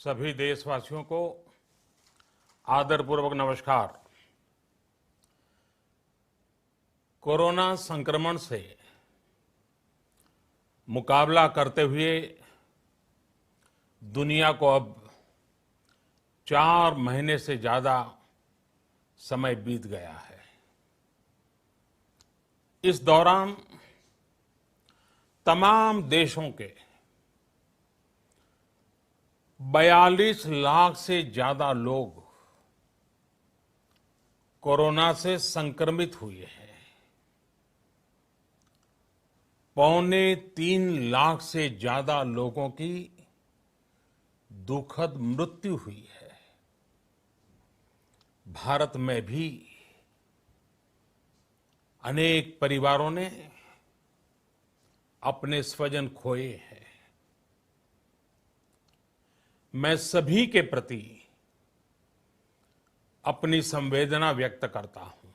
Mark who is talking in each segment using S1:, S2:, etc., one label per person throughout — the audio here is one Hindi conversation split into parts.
S1: सभी देशवासियों को आदरपूर्वक नमस्कार। कोरोना संक्रमण से मुकाबला करते हुए दुनिया को अब 4 महीने से ज्यादा समय बीत गया है। इस दौरान तमाम देशों के 42 लाख से ज्यादा लोग कोरोना से संक्रमित हुए हैं। 2.25 लाख से ज्यादा लोगों की दुखद मृत्यु हुई है। भारत में भी अनेक परिवारों ने अपने स्वजन खोए हैं। मैं सभी के प्रति अपनी संवेदना व्यक्त करता हूं।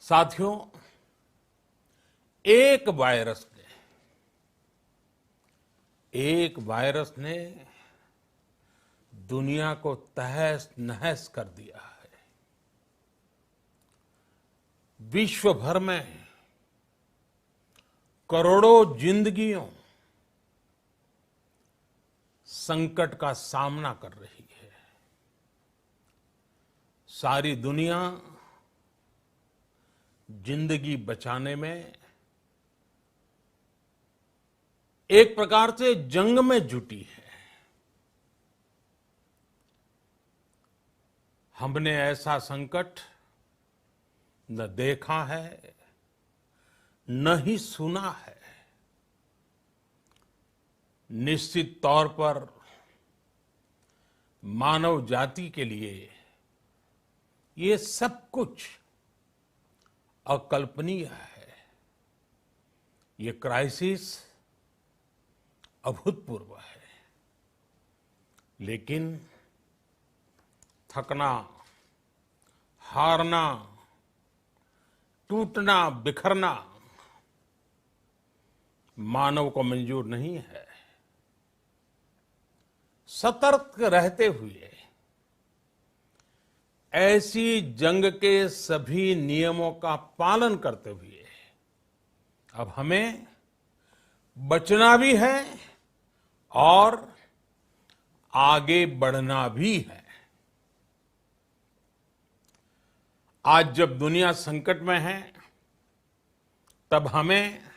S1: साथियों, एक वायरस ने दुनिया को तहस नहस कर दिया है। विश्व भर में करोड़ों जिंदगियों संकट का सामना कर रही है। सारी दुनिया जिंदगी बचाने में एक प्रकार से जंग में जुटी है। हमने ऐसा संकट न देखा है, न ही सुना है। निश्चित तौर पर मानव जाति के लिए ये सब कुछ अकल्पनीय है। ये क्राइसिस अभूतपूर्व है। लेकिन थकना, हारना, टूटना, बिखरना मानव को मंजूर नहीं है। सतर्क रहते हुए ऐसी जंग के सभी नियमों का पालन करते हुए अब हमें बचना भी है और आगे बढ़ना भी है। आज जब दुनिया संकट में है, तब हमें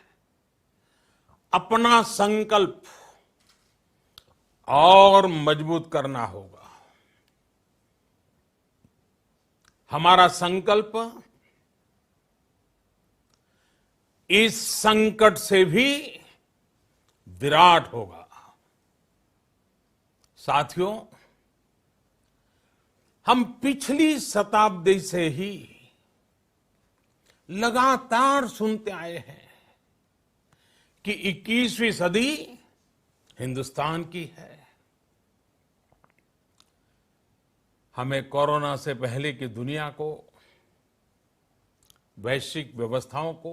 S1: अपना संकल्प और मजबूत करना होगा। हमारा संकल्प इस संकट से भी विराट होगा। साथियों, हम पिछली शताब्दी से ही लगातार सुनते आए हैं कि 21वीं सदी हिंदुस्तान की है। हमें कोरोना से पहले की दुनिया को, वैश्विक व्यवस्थाओं को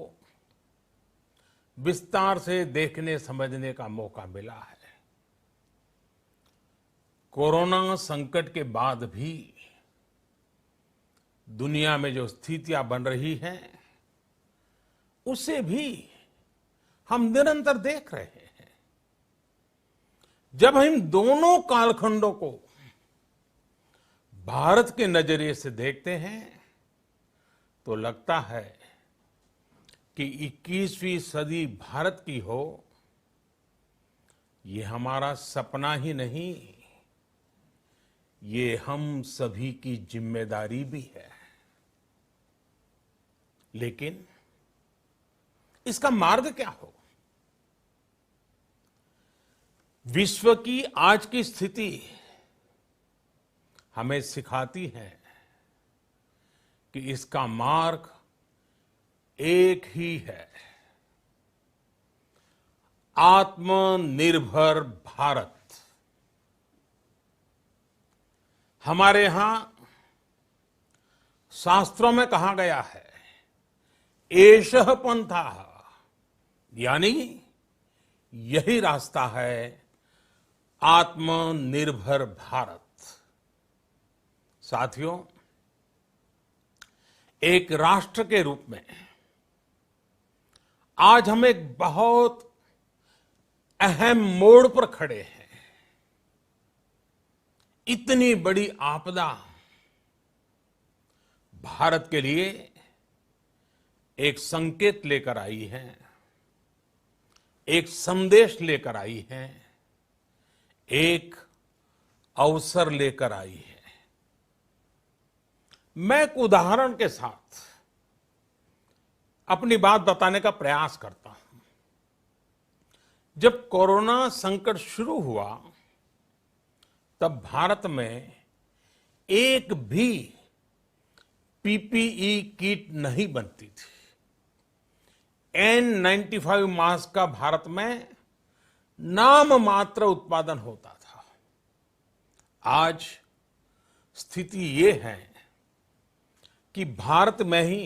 S1: विस्तार से देखने समझने का मौका मिला है। कोरोना संकट के बाद भी दुनिया में जो स्थितियां बन रही हैं, उसे भी हम निरंतर देख रहे हैं। जब हम दोनों कालखंडों को भारत के नजरिए से देखते हैं, तो लगता है कि 21वीं सदी भारत की हो, ये हमारा सपना ही नहीं, ये हम सभी की जिम्मेदारी भी है। लेकिन इसका मार्ग क्या हो? विश्व की आज की स्थिति हमें सिखाती है कि इसका मार्ग एक ही है, आत्मनिर्भर भारत। हमारे यहां शास्त्रों में कहा गया है, एषः पंथः, यानी यही रास्ता है आत्मनिर्भर भारत। साथियों, एक राष्ट्र के रूप में आज हम एक बहुत अहम मोड़ पर खड़े हैं। इतनी बड़ी आपदा भारत के लिए एक संकेत लेकर आई है, एक संदेश लेकर आई है, एक अवसर लेकर आई है। मैं एक उदाहरण के साथ अपनी बात बताने का प्रयास करता हूं। जब कोरोना संकट शुरू हुआ तब भारत में एक भी पीपीई किट नहीं बनती थी। N95 मास्क का भारत में नाम मात्र उत्पादन होता था। आज स्थिति ये है कि भारत में ही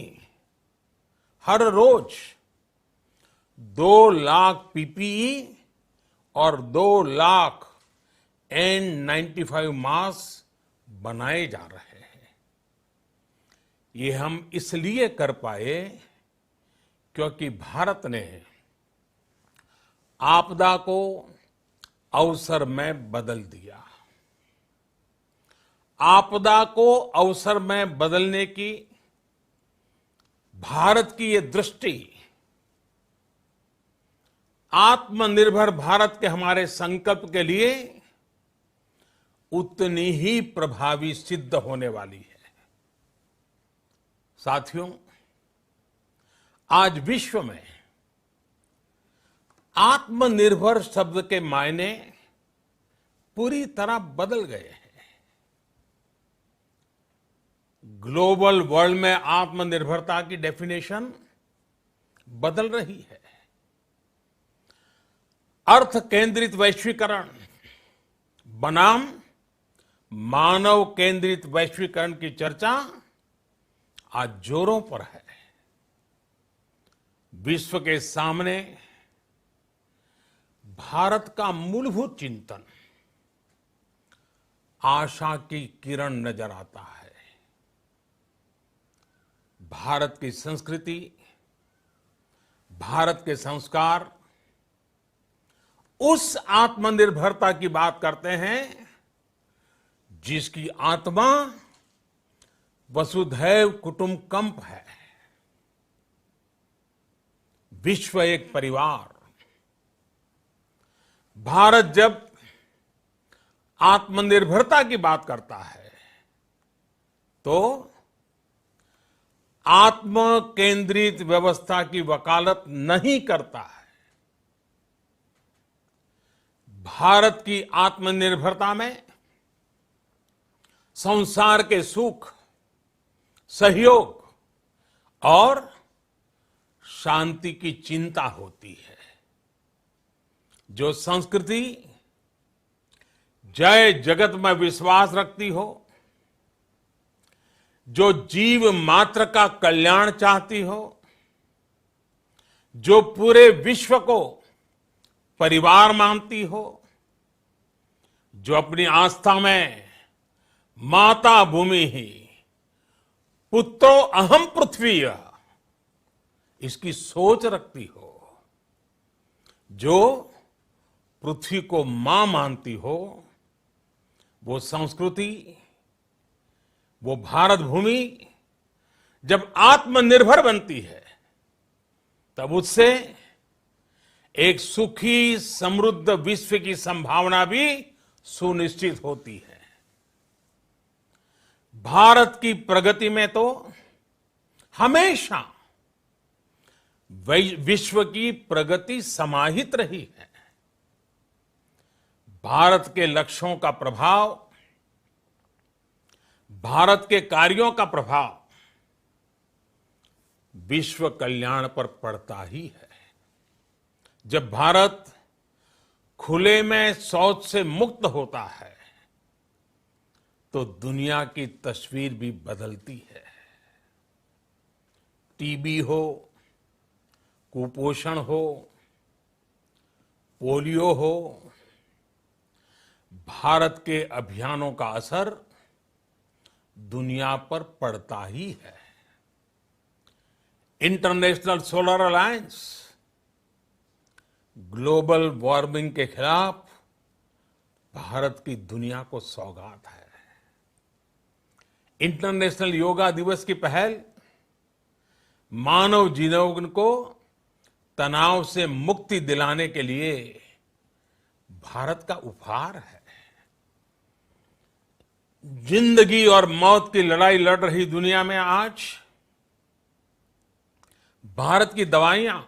S1: हर रोज 2 लाख पीपीई और 2 लाख N95 मास्क बनाए जा रहे हैं। ये हम इसलिए कर पाए क्योंकि भारत ने आपदा को अवसर में बदल दिया। आपदा को अवसर में बदलने की भारत की ये दृष्टि आत्मनिर्भर भारत के हमारे संकल्प के लिए उतनी ही प्रभावी सिद्ध होने वाली है। साथियों, आज विश्व में आत्मनिर्भर शब्द के मायने पूरी तरह बदल गए हैं। ग्लोबल वर्ल्ड में आत्मनिर्भरता की डेफिनेशन बदल रही है। अर्थ केंद्रित वैश्वीकरण बनाम मानव केंद्रित वैश्वीकरण की चर्चा आज जोरों पर है। विश्व के सामने भारत का मूलभूत चिंतन आशा की किरण नजर आता है। भारत की संस्कृति, भारत के संस्कार उस आत्मनिर्भरता की बात करते हैं जिसकी आत्मा वसुधैव कुटुंबकम है। विश्व एक परिवार। भारत जब आत्मनिर्भरता की बात करता है तो आत्म केंद्रित व्यवस्था की वकालत नहीं करता है। भारत की आत्मनिर्भरता में संसार के सुख, सहयोग और शांति की चिंता होती है। जो संस्कृति जय जगत में विश्वास रखती हो, जो जीव मात्र का कल्याण चाहती हो, जो पूरे विश्व को परिवार मानती हो, जो अपनी आस्था में माता भूमि ही पुत्रो अहम पृथ्वी इसकी सोच रखती हो, जो पृथ्वी को मां मानती हो, वो संस्कृति, वो भारत भूमि जब आत्मनिर्भर बनती है तब उससे एक सुखी समृद्ध विश्व की संभावना भी सुनिश्चित होती है। भारत की प्रगति में तो हमेशा विश्व की प्रगति समाहित रही है। भारत के लक्ष्यों का प्रभाव, भारत के कार्यों का प्रभाव विश्व कल्याण पर पड़ता ही है। जब भारत खुले में शौच से मुक्त होता है तो दुनिया की तस्वीर भी बदलती है। टीबी हो, कुपोषण हो, पोलियो हो, भारत के अभियानों का असर दुनिया पर पड़ता ही है। International solar alliance global warming के खिलाफ भारत की दुनिया को सौगात है। इंटरनेशनल योगा दिवस की पहल मानव जीवन को तनाव से मुक्ति दिलाने के लिए भारत का उपहार है। जिंदगी और मौत की लड़ाई लड़ रही दुनिया में आज भारत की दवाइयां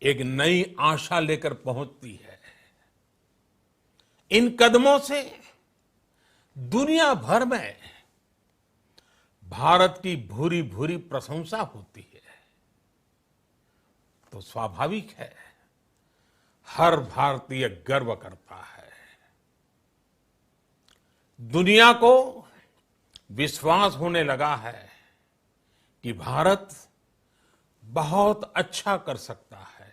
S1: एक नई आशा लेकर पहुंचती है। इन कदमों से दुनिया भर में भारत की भूरी भूरी प्रशंसा होती है। तो स्वाभाविक है, हर भारतीय गर्व करता है। दुनिया को विश्वास होने लगा है कि भारत बहुत अच्छा कर सकता है,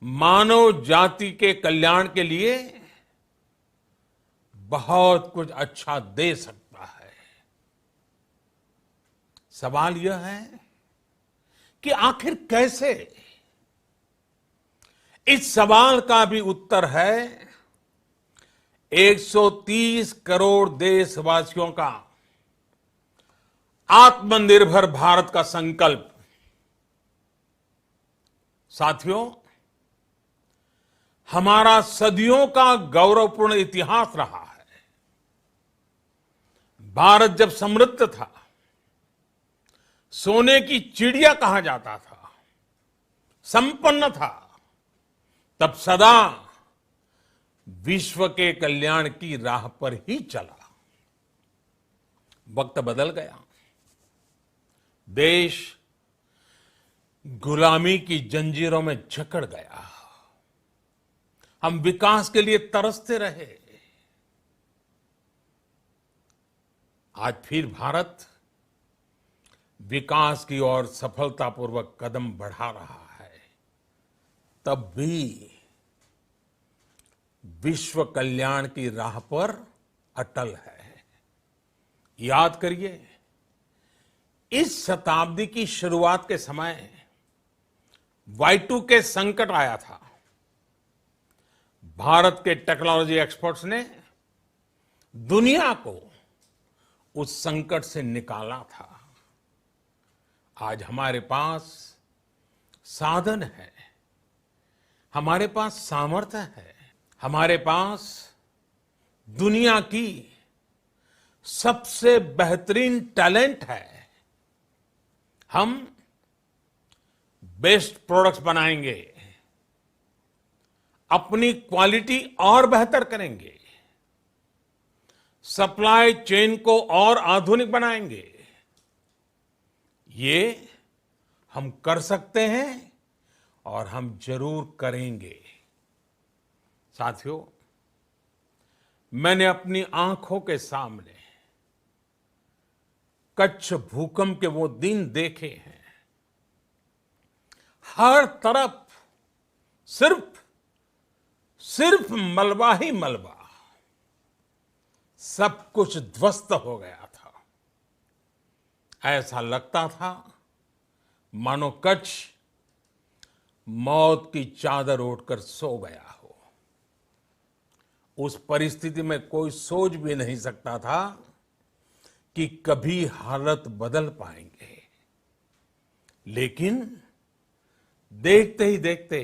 S1: मानव जाति के कल्याण के लिए बहुत कुछ अच्छा दे सकता है। सवाल यह है कि आखिर कैसे? इस सवाल का भी उत्तर है 130 करोड़ देशवासियों का आत्मनिर्भर भारत का संकल्प। साथियों, हमारा सदियों का गौरवपूर्ण इतिहास रहा है। भारत जब समृद्ध था, सोने की चिड़िया कहा जाता था, संपन्न था, तब सदा विश्व के कल्याण की राह पर ही चला। वक्त बदल गया, देश गुलामी की जंजीरों में जकड़ गया। हम विकास के लिए तरसते रहे। आज फिर भारत विकास की ओर सफलतापूर्वक कदम बढ़ा रहा है। तब भी विश्व कल्याण की राह पर अटल है। याद करिए, इस शताब्दी की शुरुआत के समय Y2K संकट आया था। भारत के टेक्नोलॉजी एक्सपर्ट्स ने दुनिया को उस संकट से निकाला था। आज हमारे पास साधन है, हमारे पास सामर्थ्य है, हमारे पास दुनिया की सबसे बेहतरीन टैलेंट है। हम बेस्ट प्रोडक्ट्स बनाएंगे, अपनी क्वालिटी और बेहतर करेंगे, सप्लाई चेन को और आधुनिक बनाएंगे। ये हम कर सकते हैं और हम जरूर करेंगे। साथियों, मैंने अपनी आंखों के सामने कच्छ भूकंप के वो दिन देखे हैं। हर तरफ सिर्फ मलबा ही मलबा, सब कुछ ध्वस्त हो गया था। ऐसा लगता था मानो कच्छ मौत की चादर ओढ़कर सो गया हो। उस परिस्थिति में कोई सोच भी नहीं सकता था कि कभी हालत बदल पाएंगे। लेकिन देखते ही देखते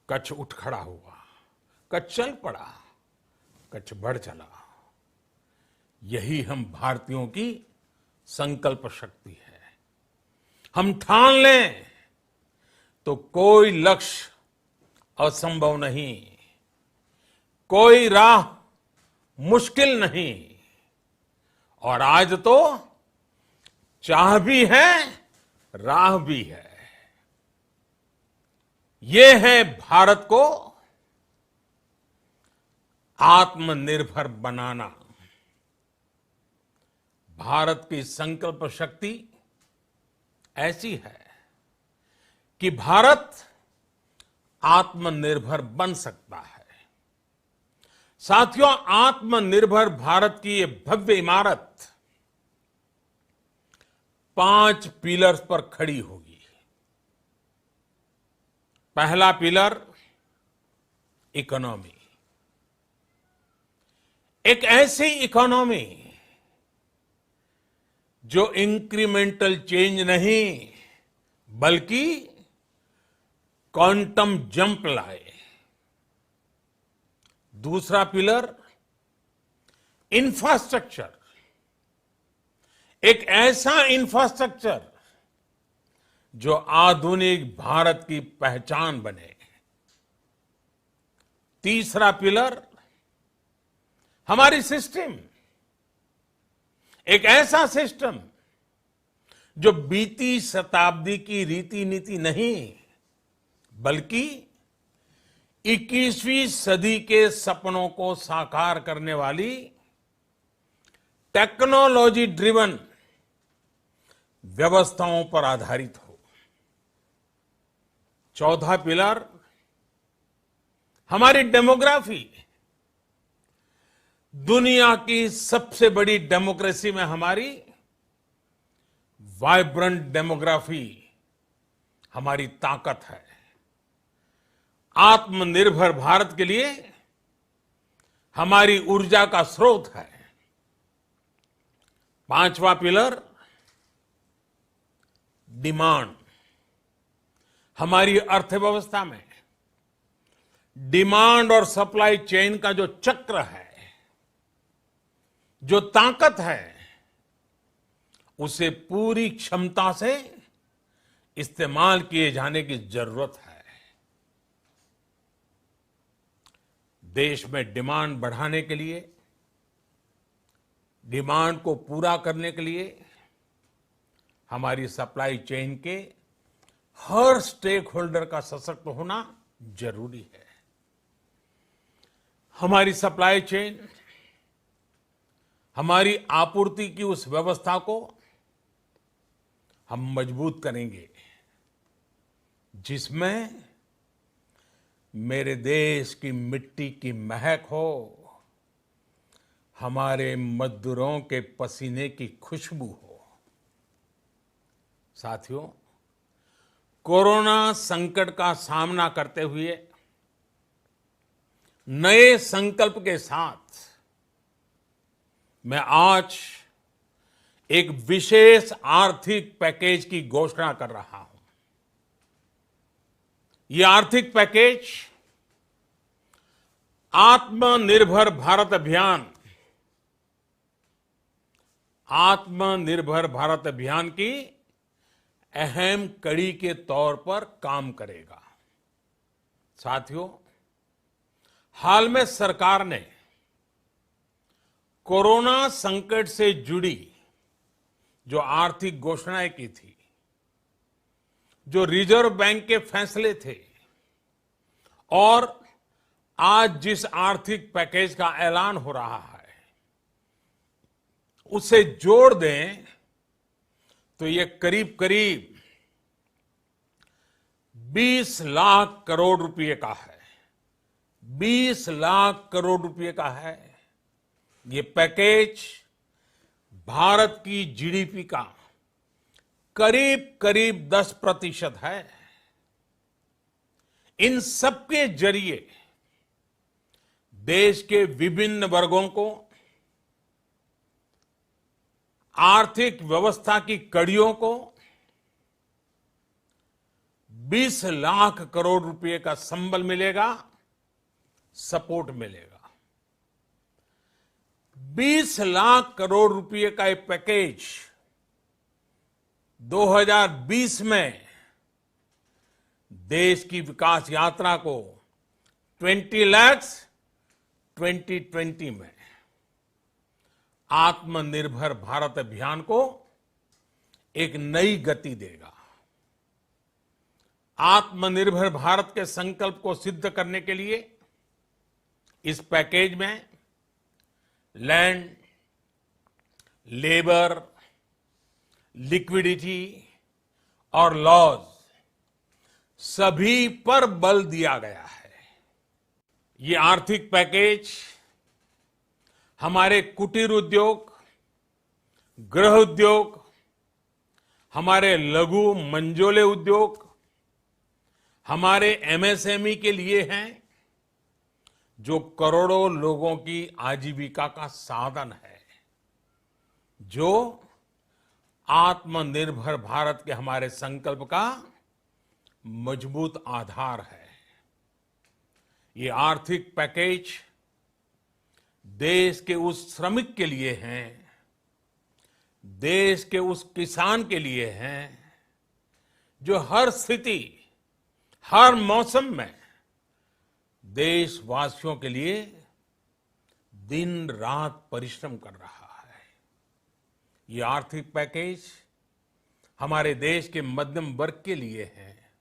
S1: कच्छ उठ खड़ा हुआ, कच्छ चल पड़ा, कच्छ बढ़ चला। यही हम भारतीयों की संकल्प शक्ति है। हम ठान लें तो कोई लक्ष्य असंभव नहीं, कोई राह मुश्किल नहीं। और आज तो चाह भी है, राह भी है। ये है भारत को आत्मनिर्भर बनाना। भारत की संकल्प शक्ति ऐसी है कि भारत आत्मनिर्भर बन सकता है। साथियों, आत्मनिर्भर भारत की ये भव्य इमारत 5 पिलर्स पर खड़ी होगी। पहला पिलर, इकोनॉमी। एक ऐसी इकोनॉमी जो इंक्रीमेंटल चेंज नहीं बल्कि क्वांटम जंप लाए। दूसरा पिलर, इंफ्रास्ट्रक्चर। एक ऐसा इंफ्रास्ट्रक्चर जो आधुनिक भारत की पहचान बने। तीसरा पिलर, हमारी सिस्टम। एक ऐसा सिस्टम जो बीती शताब्दी की रीति नीति नहीं बल्कि 21वीं सदी के सपनों को साकार करने वाली टेक्नोलॉजी ड्रिवन व्यवस्थाओं पर आधारित हो। चौथा पिलर, हमारी डेमोग्राफी। दुनिया की सबसे बड़ी डेमोक्रेसी में हमारी वाइब्रेंट डेमोग्राफी हमारी ताकत है। आत्मनिर्भर भारत के लिए हमारी ऊर्जा का स्रोत है। पांचवा पिलर, डिमांड। हमारी अर्थव्यवस्था में डिमांड और सप्लाई चेन का जो चक्र है, जो ताकत है, उसे पूरी क्षमता से इस्तेमाल किए जाने की जरूरत है। देश में डिमांड बढ़ाने के लिए, डिमांड को पूरा करने के लिए हमारी सप्लाई चेन के हर स्टेक होल्डर का सशक्त होना जरूरी है। हमारी सप्लाई चेन, हमारी आपूर्ति की उस व्यवस्था को हम मजबूत करेंगे जिसमें मेरे देश की मिट्टी की महक हो, हमारे मजदूरों के पसीने की खुशबू हो। साथियों, कोरोना संकट का सामना करते हुए नए संकल्प के साथ मैं आज एक विशेष आर्थिक पैकेज की घोषणा कर रहा हूं। ये आर्थिक पैकेज आत्मनिर्भर भारत अभियान, आत्मनिर्भर भारत अभियान की अहम कड़ी के तौर पर काम करेगा। साथियों, हाल में सरकार ने कोरोना संकट से जुड़ी जो आर्थिक घोषणाएं की थी, जो रिजर्व बैंक के फैसले थे और आज जिस आर्थिक पैकेज का ऐलान हो रहा है, उसे जोड़ दें तो ये करीब करीब 20 लाख करोड़ रुपए का है। 20 लाख करोड़ रुपए का है। ये पैकेज भारत की जीडीपी का करीब करीब 10% है। इन सबके जरिए देश के विभिन्न वर्गों को आर्थिक व्यवस्था की कड़ियों को 20 लाख करोड़ रुपए का संबल मिलेगा, सपोर्ट मिलेगा। 20 लाख करोड़ रुपए का ये पैकेज 2020 में देश की विकास यात्रा को 20 लाख 2020 में आत्मनिर्भर भारत अभियान को एक नई गति देगा। आत्मनिर्भर भारत के संकल्प को सिद्ध करने के लिए इस पैकेज में लैंड, लेबर, लिक्विडिटी और लॉज सभी पर बल दिया गया है। ये आर्थिक पैकेज हमारे कुटीर उद्योग, गृह उद्योग, हमारे लघु मंझोले उद्योग, हमारे एमएसएमई के लिए हैं, जो करोड़ों लोगों की आजीविका का साधन है, जो आत्मनिर्भर भारत के हमारे संकल्प का मजबूत आधार है। ये आर्थिक पैकेज देश के उस श्रमिक के लिए हैं, देश के उस किसान के लिए हैं, जो हर स्थिति, हर मौसम में देशवासियों के लिए दिन रात परिश्रम कर रहा है। ये आर्थिक पैकेज हमारे देश के मध्यम वर्ग के लिए है,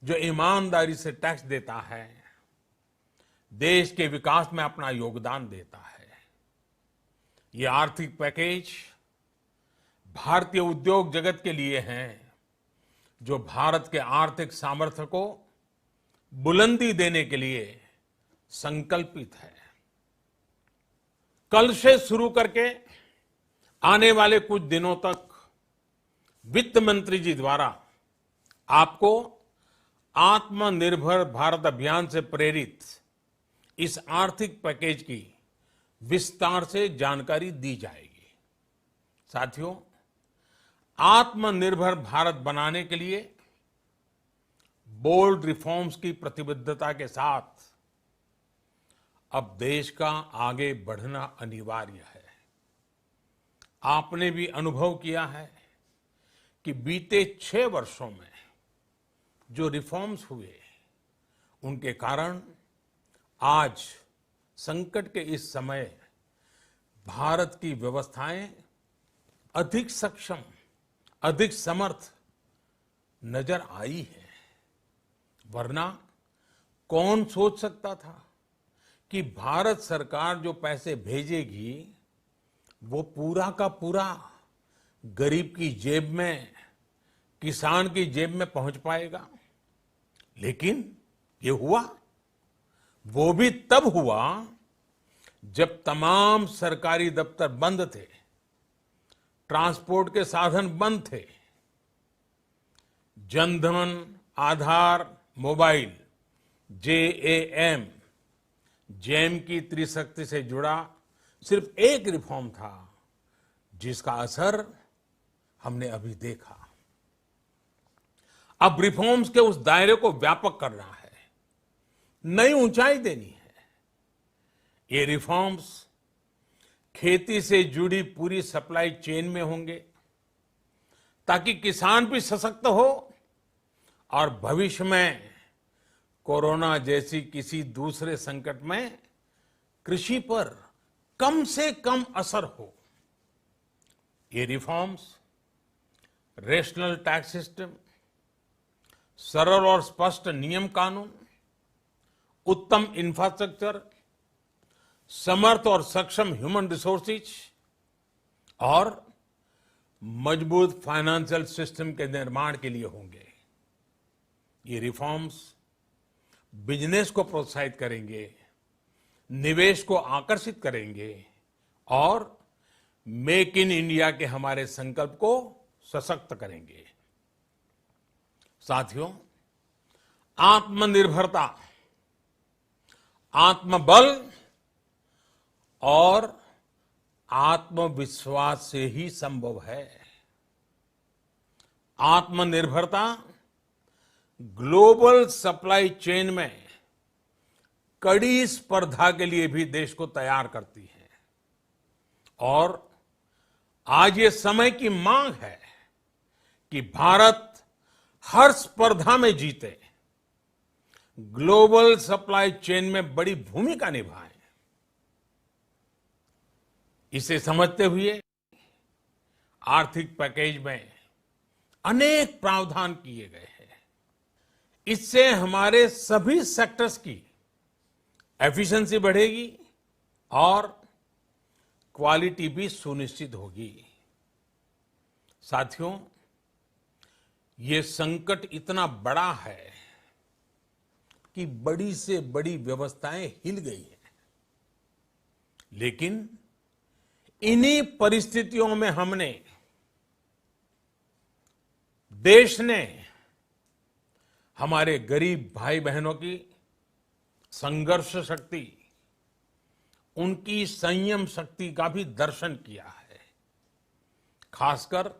S1: जो ईमानदारी से टैक्स देता है, देश के विकास में अपना योगदान देता है। ये आर्थिक पैकेज भारतीय उद्योग जगत के लिए हैं, जो भारत के आर्थिक सामर्थ्य को बुलंदी देने के लिए संकल्पित है। कल से शुरू करके आने वाले कुछ दिनों तक वित्त मंत्री जी द्वारा आपको आत्मनिर्भर भारत अभियान से प्रेरित इस आर्थिक पैकेज की विस्तार से जानकारी दी जाएगी। साथियों, आत्मनिर्भर भारत बनाने के लिए बोल्ड रिफॉर्म्स की प्रतिबद्धता के साथ अब देश का आगे बढ़ना अनिवार्य है। आपने भी अनुभव किया है कि बीते 6 वर्षों में जो रिफॉर्म्स हुए, उनके कारण आज संकट के इस समय भारत की व्यवस्थाएं अधिक सक्षम, अधिक समर्थ नजर आई है। वरना कौन सोच सकता था कि भारत सरकार जो पैसे भेजेगी वो पूरा का पूरा गरीब की जेब में, किसान की जेब में पहुंच पाएगा। लेकिन ये हुआ, वो भी तब हुआ जब तमाम सरकारी दफ्तर बंद थे, ट्रांसपोर्ट के साधन बंद थे। जनधन, आधार, मोबाइल, जेएएम, जैम की त्रिशक्ति से जुड़ा सिर्फ एक रिफॉर्म था, जिसका असर हमने अभी देखा। अब रिफॉर्म्स के उस दायरे को व्यापक करना है, नई ऊंचाई देनी है। ये रिफॉर्म्स खेती से जुड़ी पूरी सप्लाई चेन में होंगे, ताकि किसान भी सशक्त हो और भविष्य में कोरोना जैसी किसी दूसरे संकट में कृषि पर कम से कम असर हो। ये रिफॉर्म्स रेशनल टैक्स सिस्टम, सरल और स्पष्ट नियम कानून, उत्तम इंफ्रास्ट्रक्चर, समर्थ और सक्षम ह्यूमन रिसोर्सेज और मजबूत फाइनेंशियल सिस्टम के निर्माण के लिए होंगे। ये रिफॉर्म्स बिजनेस को प्रोत्साहित करेंगे, निवेश को आकर्षित करेंगे और मेक इन इंडिया के हमारे संकल्प को सशक्त करेंगे। साथियों, आत्मनिर्भरता, आत्मबल और आत्मविश्वास से ही संभव है। आत्मनिर्भरता ग्लोबल सप्लाई चेन में कड़ी स्पर्धा के लिए भी देश को तैयार करती है और आज ये समय की मांग है कि भारत हर स्पर्धा में जीते, ग्लोबल सप्लाई चेन में बड़ी भूमिका निभाए। इसे समझते हुए आर्थिक पैकेज में अनेक प्रावधान किए गए हैं। इससे हमारे सभी सेक्टर्स की एफिशिएंसी बढ़ेगी और क्वालिटी भी सुनिश्चित होगी। साथियों, ये संकट इतना बड़ा है कि बड़ी से बड़ी व्यवस्थाएं हिल गई हैं। लेकिन इन्हीं परिस्थितियों में हमने, देश ने हमारे गरीब भाई बहनों की संघर्ष शक्ति, उनकी संयम शक्ति का भी दर्शन किया है। खासकर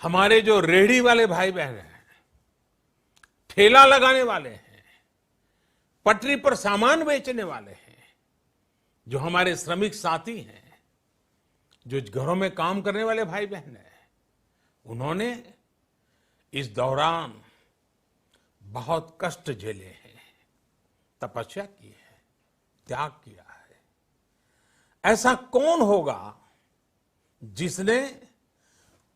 S1: हमारे जो रेहड़ी वाले भाई बहन हैं, ठेला लगाने वाले हैं, पटरी पर सामान बेचने वाले हैं, जो हमारे श्रमिक साथी हैं, जो घरों में काम करने वाले भाई बहन हैं, उन्होंने इस दौरान बहुत कष्ट झेले हैं, तपस्या की है, त्याग किया है। ऐसा कौन होगा जिसने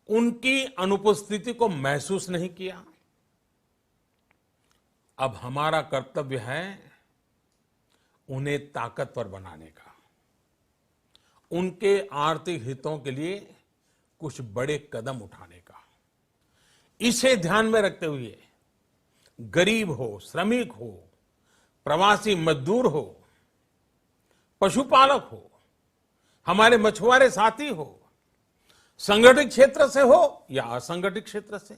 S1: उनकी अनुपस्थिति को महसूस नहीं किया? अब हमारा कर्तव्य है उन्हें ताकतवर बनाने का, उनके आर्थिक हितों के लिए कुछ बड़े कदम उठाने का। इसे ध्यान में रखते हुए गरीब हो, श्रमिक हो, प्रवासी मजदूर हो, पशुपालक हो, हमारे मछुआरे साथी हो, संगठित क्षेत्र से हो या असंगठित क्षेत्र से,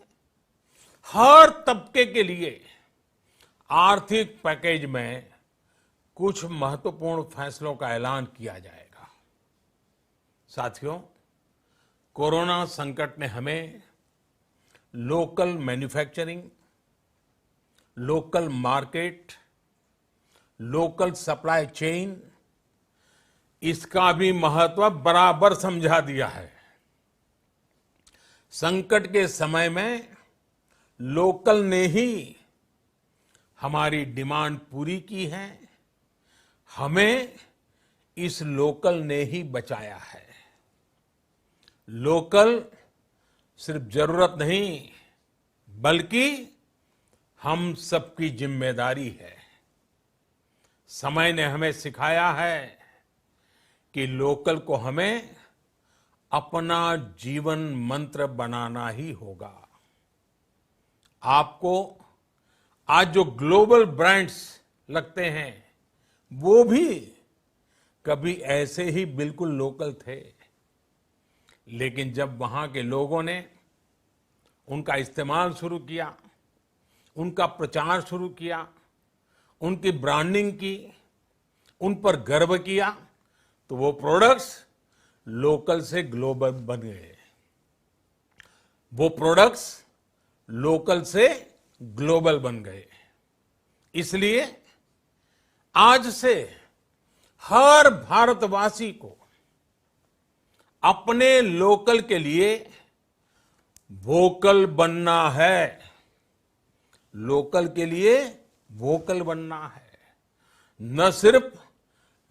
S1: हर तबके के लिए आर्थिक पैकेज में कुछ महत्वपूर्ण फैसलों का ऐलान किया जाएगा। साथियों, कोरोना संकट ने हमें local manufacturing, local market, local supply chain, इसका भी महत्व बराबर समझा दिया है। संकट के समय में लोकल ने ही हमारी डिमांड पूरी की है, हमें इस लोकल ने ही बचाया है। लोकल सिर्फ जरूरत नहीं, बल्कि हम सबकी जिम्मेदारी है। समय ने हमें सिखाया है कि लोकल को हमें अपना जीवन मंत्र बनाना ही होगा। आपको आज जो ग्लोबल ब्रांड्स लगते हैं, वो भी कभी ऐसे ही बिल्कुल लोकल थे, लेकिन जब वहां के लोगों ने उनका इस्तेमाल शुरू किया, उनका प्रचार शुरू किया, उनकी ब्रांडिंग की, उन पर गर्व किया, तो वो प्रोडक्ट्स लोकल से ग्लोबल बन गए। वो प्रोडक्ट्स लोकल से ग्लोबल बन गए। इसलिए आज से हर भारतवासी को अपने लोकल के लिए वोकल बनना है। लोकल के लिए वोकल बनना है। न सिर्फ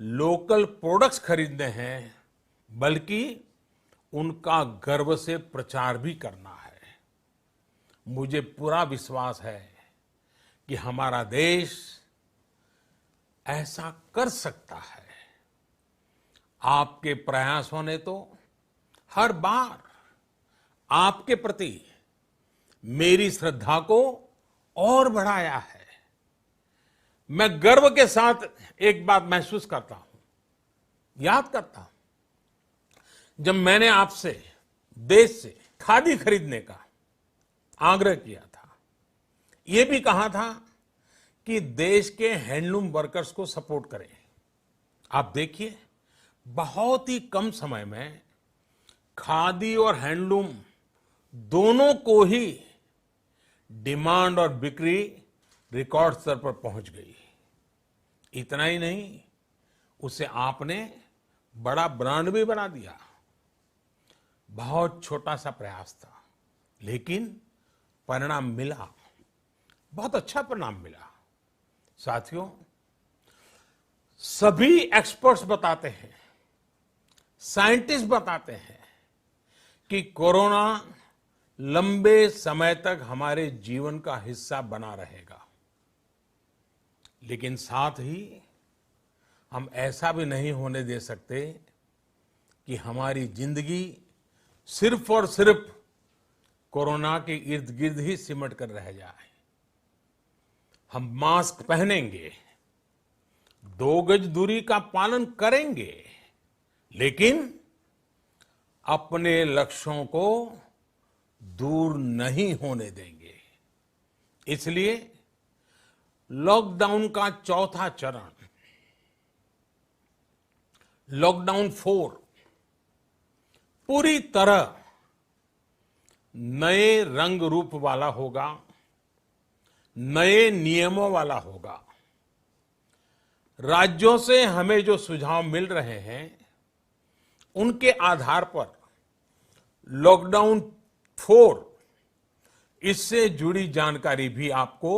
S1: लोकल प्रोडक्ट्स खरीदने हैं, बल्कि उनका गर्व से प्रचार भी करना है। मुझे पूरा विश्वास है कि हमारा देश ऐसा कर सकता है। आपके प्रयासों ने तो हर बार आपके प्रति मेरी श्रद्धा को और बढ़ाया है। मैं गर्व के साथ एक बात महसूस करता हूं, याद करता हूं, जब मैंने आपसे देश से खादी खरीदने का आग्रह किया था, यह भी कहा था कि देश के हैंडलूम वर्कर्स को सपोर्ट करें। आप देखिए, बहुत ही कम समय में खादी और हैंडलूम दोनों को ही डिमांड और बिक्री रिकॉर्ड स्तर पर पहुंच गई। इतना ही नहीं, उसे आपने बड़ा ब्रांड भी बना दिया। बहुत छोटा सा प्रयास था, लेकिन परिणाम मिला, बहुत अच्छा परिणाम मिला। साथियों, सभी एक्सपर्ट्स बताते हैं, साइंटिस्ट बताते हैं कि कोरोना लंबे समय तक हमारे जीवन का हिस्सा बना रहेगा। लेकिन साथ ही हम ऐसा भी नहीं होने दे सकते कि हमारी जिंदगी सिर्फ और सिर्फ कोरोना के इर्द गिर्द ही सिमट कर रह जाए। हम मास्क पहनेंगे, 2 गज दूरी का पालन करेंगे, लेकिन अपने लक्ष्यों को दूर नहीं होने देंगे। इसलिए लॉकडाउन का चौथा चरण, लॉकडाउन 4, पूरी तरह नए रंग रूप वाला होगा, नए नियमों वाला होगा। राज्यों से हमें जो सुझाव मिल रहे हैं, उनके आधार पर लॉकडाउन 4, इससे जुड़ी जानकारी भी आपको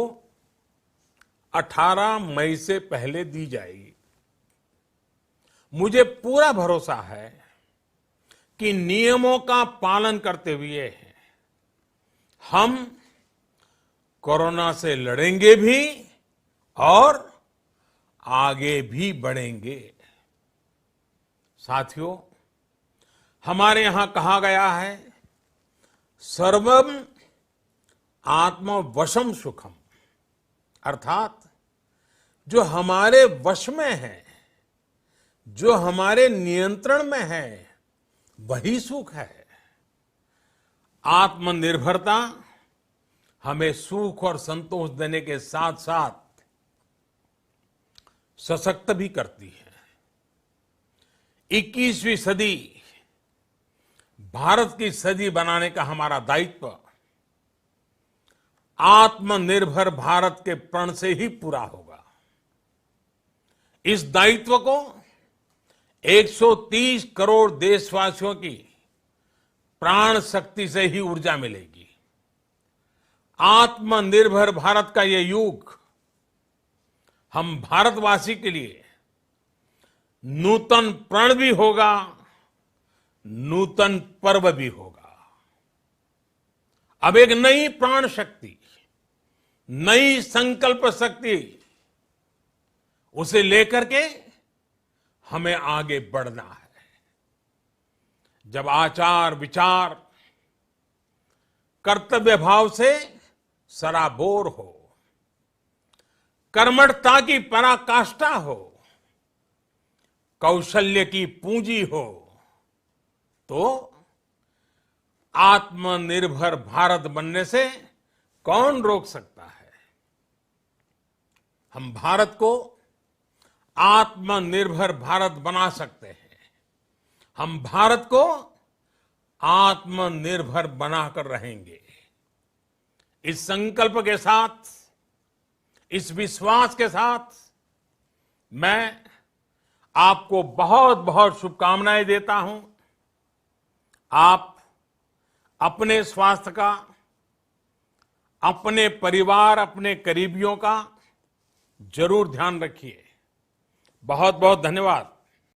S1: 18 मई से पहले दी जाएगी। मुझे पूरा भरोसा है कि नियमों का पालन करते हुए हम कोरोना से लड़ेंगे भी और आगे भी बढ़ेंगे। साथियों, हमारे यहां कहा गया है, सर्वम आत्मवशम सुखम, अर्थात जो हमारे वश में है, जो हमारे नियंत्रण में है, वही सुख है। आत्मनिर्भरता हमें सुख और संतोष देने के साथ साथ सशक्त भी करती है। 21वीं सदी भारत की सदी बनाने का हमारा दायित्व आत्मनिर्भर भारत के प्रण से ही पूरा होगा। इस दायित्व को 130 करोड़ देशवासियों की प्राण शक्ति से ही ऊर्जा मिलेगी। आत्मनिर्भर भारत का ये युग हम भारतवासी के लिए नूतन प्रण भी होगा, नूतन पर्व भी होगा। अब एक नई प्राण शक्ति, नई संकल्प शक्ति, उसे लेकर के हमें आगे बढ़ना है। जब आचार विचार कर्तव्य भाव से सराबोर हो, कर्मठता की पराकाष्ठा हो, कौशल्य की पूंजी हो, तो आत्मनिर्भर भारत बनने से कौन रोक सकता है। हम भारत को आत्मनिर्भर भारत बना सकते हैं। हम भारत को आत्मनिर्भर बनाकर रहेंगे। इस संकल्प के साथ, इस विश्वास के साथ मैं आपको बहुत बहुत शुभकामनाएं देता हूं। आप अपने स्वास्थ्य का, अपने परिवार, अपने करीबियों का जरूर ध्यान रखिए। बहुत बहुत धन्यवाद।